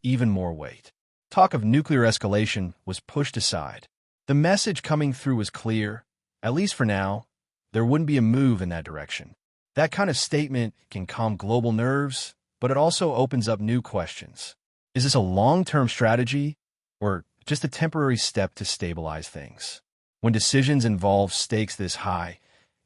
Even more weight. Talk of nuclear escalation was pushed aside. The message coming through was clear. At least for now, there wouldn't be a move in that direction. That kind of statement can calm global nerves, but it also opens up new questions. Is this a long-term strategy or just a temporary step to stabilize things? When decisions involve stakes this high,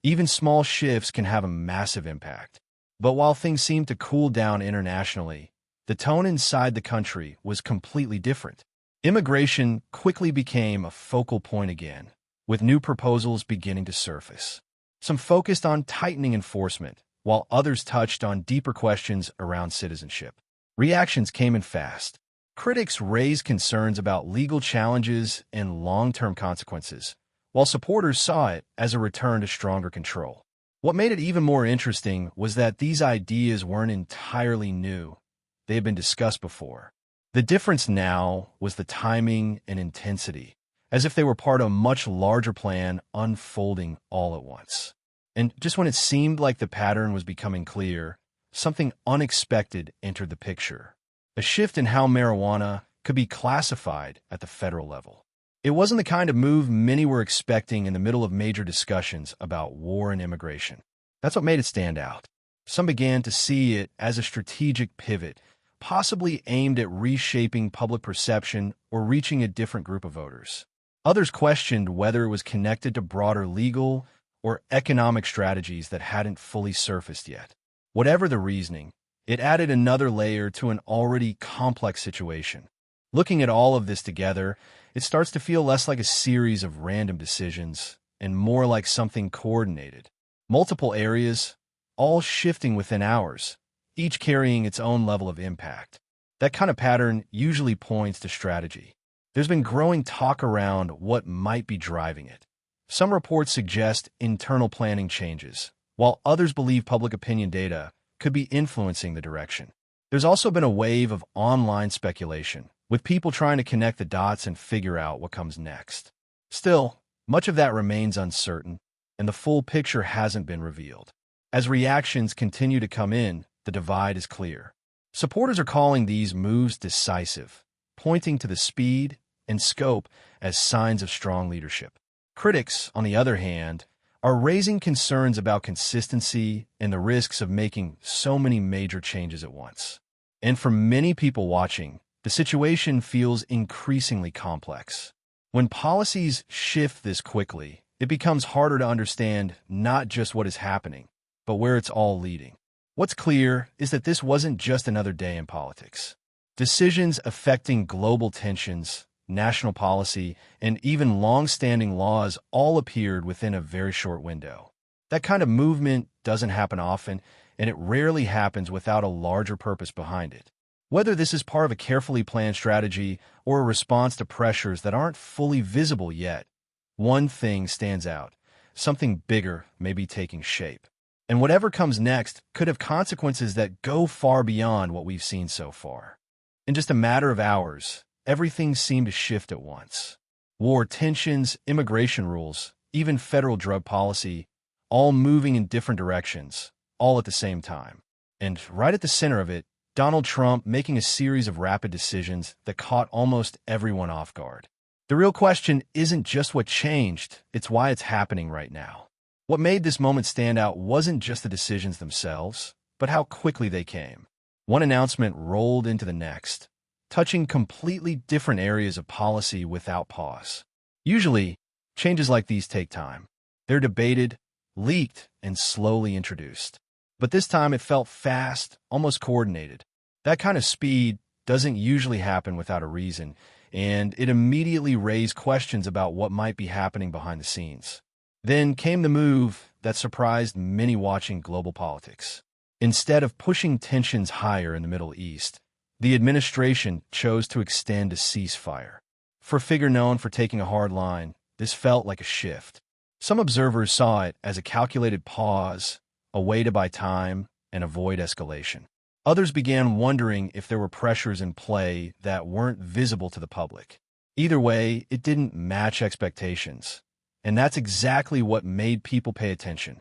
even small shifts can have a massive impact. But while things seemed to cool down internationally, the tone inside the country was completely different. Immigration quickly became a focal point again, with new proposals beginning to surface. Some focused on tightening enforcement, while others touched on deeper questions around citizenship. Reactions came in fast. Critics raised concerns about legal challenges and long-term consequences, while supporters saw it as a return to stronger control. What made it even more interesting was that these ideas weren't entirely new. They had been discussed before. The difference now was the timing and intensity, as if they were part of a much larger plan unfolding all at once. And just when it seemed like the pattern was becoming clear, something unexpected entered the picture. A shift in how marijuana could be classified at the federal level. It wasn't the kind of move many were expecting in the middle of major discussions about war and immigration. That's what made it stand out. Some began to see it as a strategic pivot, possibly aimed at reshaping public perception or reaching a different group of voters. Others questioned whether it was connected to broader legal or economic strategies that hadn't fully surfaced yet. Whatever the reasoning, it added another layer to an already complex situation. Looking at all of this together, it starts to feel less like a series of random decisions and more like something coordinated. Multiple areas, all shifting within hours, each carrying its own level of impact. That kind of pattern usually points to strategy. There's been growing talk around what might be driving it. Some reports suggest internal planning changes, while others believe public opinion data could be influencing the direction. There's also been a wave of online speculation, with people trying to connect the dots and figure out what comes next. Still, much of that remains uncertain, and the full picture hasn't been revealed. As reactions continue to come in, the divide is clear. Supporters are calling these moves decisive, pointing to the speed and scope as signs of strong leadership. Critics, on the other hand, are raising concerns about consistency and the risks of making so many major changes at once. And for many people watching, the situation feels increasingly complex. When policies shift this quickly, it becomes harder to understand not just what is happening, but where it's all leading. What's clear is that this wasn't just another day in politics. Decisions affecting global tensions, national policy, and even long-standing laws all appeared within a very short window. That kind of movement doesn't happen often, and it rarely happens without a larger purpose behind it. Whether this is part of a carefully planned strategy or a response to pressures that aren't fully visible yet, one thing stands out. Something bigger may be taking shape. And whatever comes next could have consequences that go far beyond what we've seen so far. In just a matter of hours, everything seemed to shift at once. War, tensions, immigration rules, even federal drug policy, all moving in different directions, all at the same time. And right at the center of it, Donald Trump making a series of rapid decisions that caught almost everyone off guard. The real question isn't just what changed, it's why it's happening right now. What made this moment stand out wasn't just the decisions themselves, but how quickly they came. One announcement rolled into the next, touching completely different areas of policy without pause. Usually, changes like these take time. They're debated, leaked, and slowly introduced. But this time it felt fast, almost coordinated. That kind of speed doesn't usually happen without a reason, and it immediately raised questions about what might be happening behind the scenes. Then came the move that surprised many watching global politics. Instead of pushing tensions higher in the Middle East, the administration chose to extend a ceasefire. For a figure known for taking a hard line, this felt like a shift. Some observers saw it as a calculated pause, a way to buy time and avoid escalation. Others began wondering if there were pressures in play that weren't visible to the public. Either way, it didn't match expectations. And that's exactly what made people pay attention.